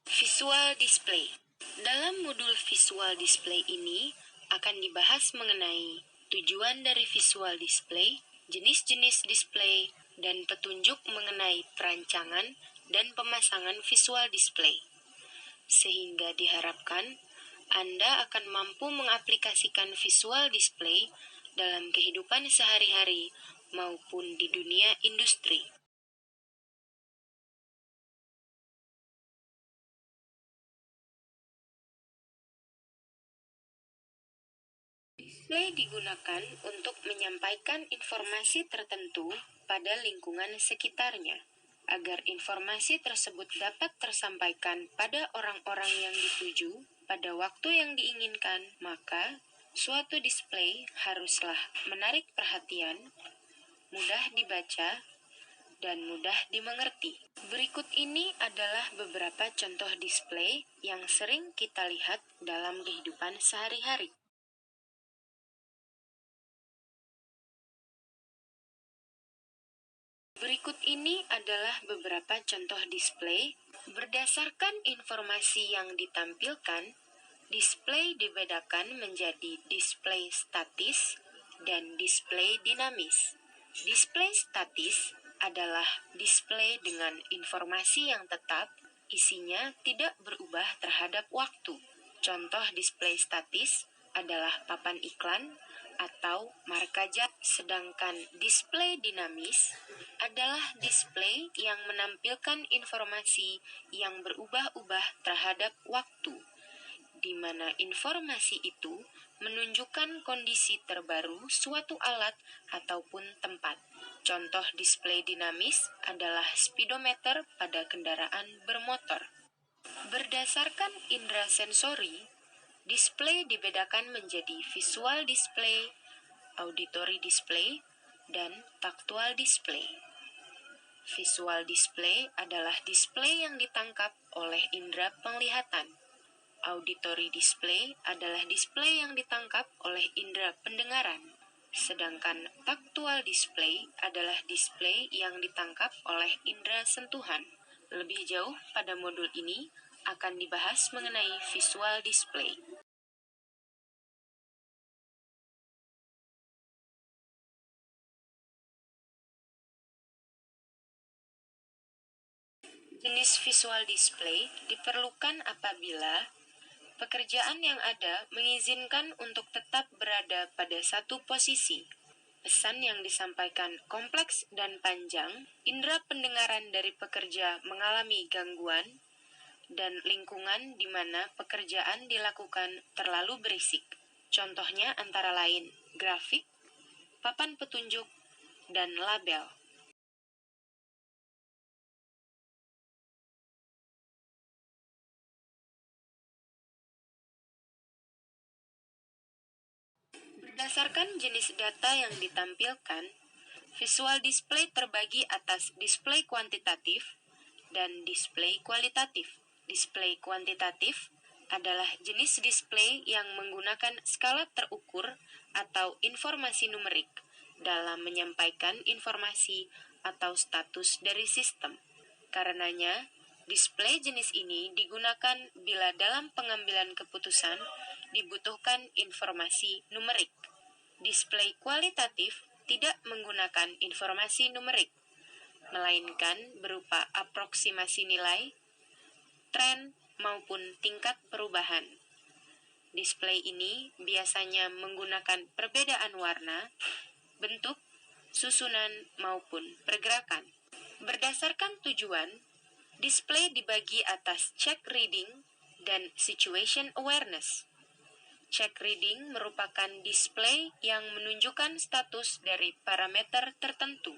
Visual display. Dalam modul visual display ini akan dibahas mengenai tujuan dari visual display, jenis-jenis display, dan petunjuk mengenai perancangan dan pemasangan visual display. Sehingga diharapkan Anda akan mampu mengaplikasikan visual display dalam kehidupan sehari-hari maupun di dunia industri. Display digunakan untuk menyampaikan informasi tertentu pada lingkungan sekitarnya. Agar informasi tersebut dapat tersampaikan pada orang-orang yang dituju pada waktu yang diinginkan, maka suatu display haruslah menarik perhatian, mudah dibaca, dan mudah dimengerti. Berikut ini adalah beberapa contoh display yang sering kita lihat dalam kehidupan sehari-hari. Berikut ini adalah beberapa contoh display. Berdasarkan informasi yang ditampilkan, display dibedakan menjadi display statis dan display dinamis. Display statis adalah display dengan informasi yang tetap, isinya tidak berubah terhadap waktu. Contoh display statis adalah papan iklan atau marka jam. Sedangkan display dinamis adalah display yang menampilkan informasi yang berubah-ubah terhadap waktu, di mana informasi itu menunjukkan kondisi terbaru suatu alat ataupun tempat. Contoh display dinamis adalah speedometer pada kendaraan bermotor. Berdasarkan indera sensori, display dibedakan menjadi visual display, auditory display, dan taktual display. Visual display adalah display yang ditangkap oleh indera penglihatan. Auditory display adalah display yang ditangkap oleh indera pendengaran. Sedangkan taktual display adalah display yang ditangkap oleh indera sentuhan. Lebih jauh pada modul ini akan dibahas mengenai visual display. Jenis visual display diperlukan apabila pekerjaan yang ada mengizinkan untuk tetap berada pada satu posisi. Pesan yang disampaikan kompleks dan panjang, indera pendengaran dari pekerja mengalami gangguan, dan lingkungan di mana pekerjaan dilakukan terlalu berisik. Contohnya antara lain grafik, papan petunjuk, dan label. Berdasarkan jenis data yang ditampilkan, visual display terbagi atas display kuantitatif dan display kualitatif. Display kuantitatif adalah jenis display yang menggunakan skala terukur atau informasi numerik dalam menyampaikan informasi atau status dari sistem. Karenanya, display jenis ini digunakan bila dalam pengambilan keputusan dibutuhkan informasi numerik. Display kualitatif tidak menggunakan informasi numerik, melainkan berupa aproksimasi nilai, tren, maupun tingkat perubahan. Display ini biasanya menggunakan perbedaan warna, bentuk, susunan, maupun pergerakan. Berdasarkan tujuan, display dibagi atas check reading dan situation awareness. Check reading merupakan display yang menunjukkan status dari parameter tertentu.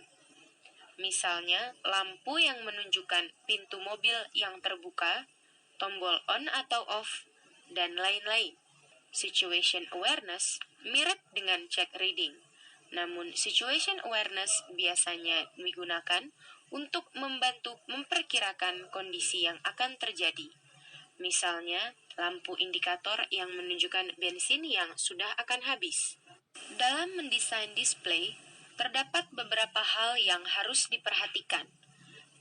Misalnya, lampu yang menunjukkan pintu mobil yang terbuka, tombol on atau off, dan lain-lain. Situation awareness mirip dengan check reading. Namun, situation awareness biasanya digunakan untuk membantu memperkirakan kondisi yang akan terjadi. Misalnya, lampu indikator yang menunjukkan bensin yang sudah akan habis. Dalam mendesain display, terdapat beberapa hal yang harus diperhatikan.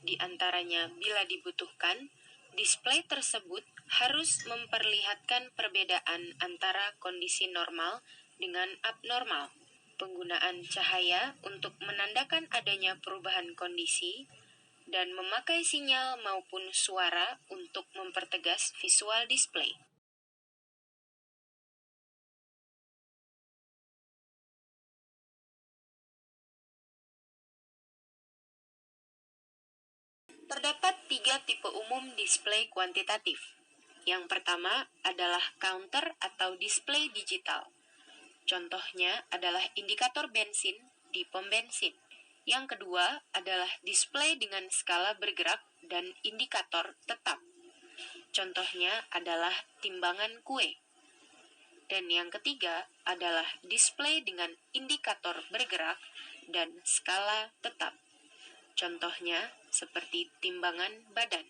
Di antaranya, bila dibutuhkan, Display tersebut harus memperlihatkan perbedaan antara kondisi normal dengan abnormal. Penggunaan cahaya untuk menandakan adanya perubahan kondisi dan memakai sinyal maupun suara untuk mempertegas visual display. Terdapat 3 tipe umum display kuantitatif. Yang pertama adalah counter atau display digital. Contohnya adalah indikator bensin di pom bensin. Yang kedua adalah display dengan skala bergerak dan indikator tetap. Contohnya adalah timbangan kue. Dan yang ketiga adalah display dengan indikator bergerak dan skala tetap. Contohnya seperti timbangan badan.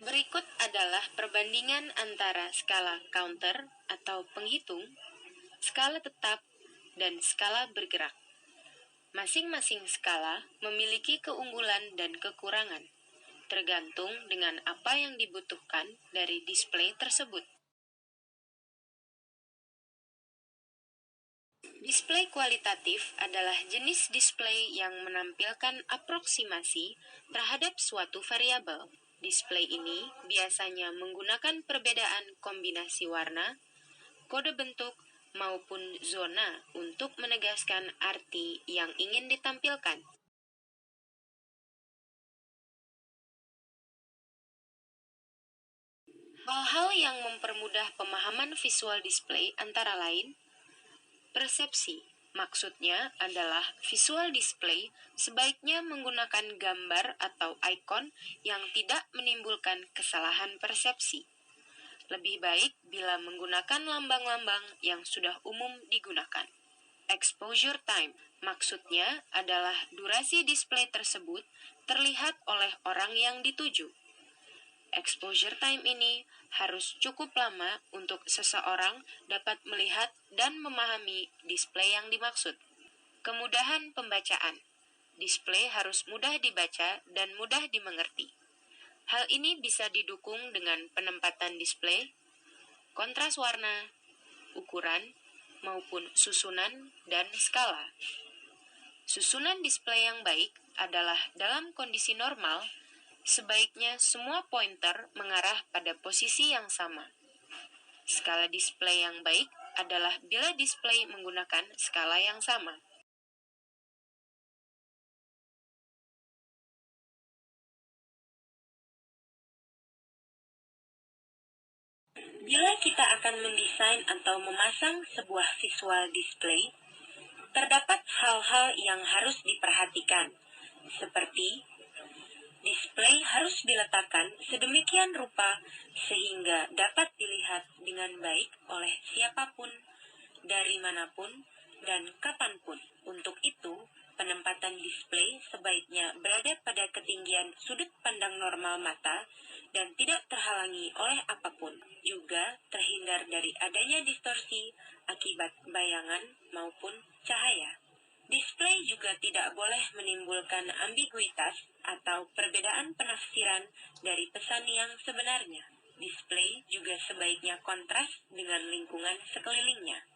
Berikut adalah perbandingan antara skala counter atau penghitung, skala tetap, dan skala bergerak. Masing-masing skala memiliki keunggulan dan kekurangan, tergantung dengan apa yang dibutuhkan dari display tersebut. Display kualitatif adalah jenis display yang menampilkan aproksimasi terhadap suatu variabel. Display ini biasanya menggunakan perbedaan kombinasi warna, kode bentuk, maupun zona untuk menegaskan arti yang ingin ditampilkan. Hal-hal yang mempermudah pemahaman visual display antara lain persepsi. Maksudnya adalah visual display sebaiknya menggunakan gambar atau ikon yang tidak menimbulkan kesalahan persepsi. Lebih baik bila menggunakan lambang-lambang yang sudah umum digunakan. Exposure time. Maksudnya adalah durasi display tersebut terlihat oleh orang yang dituju. Exposure time ini harus cukup lama untuk seseorang dapat melihat dan memahami display yang dimaksud. Kemudahan pembacaan. Display harus mudah dibaca dan mudah dimengerti. Hal ini bisa didukung dengan penempatan display, kontras warna, ukuran, maupun susunan dan skala. Susunan display yang baik adalah dalam kondisi normal. Sebaiknya semua pointer mengarah pada posisi yang sama. Skala display yang baik adalah bila display menggunakan skala yang sama. Bila kita akan mendesain atau memasang sebuah visual display, terdapat hal-hal yang harus diperhatikan, seperti display harus diletakkan sedemikian rupa sehingga dapat dilihat dengan baik oleh siapapun, dari manapun, dan kapanpun. Untuk itu, penempatan display sebaiknya berada pada ketinggian sudut pandang normal mata dan tidak terhalangi oleh apapun. Juga terhindar dari adanya distorsi akibat bayangan maupun cahaya. Display juga tidak boleh menimbulkan ambiguitas atau perbedaan penafsiran dari pesan yang sebenarnya. Display juga sebaiknya kontras dengan lingkungan sekelilingnya.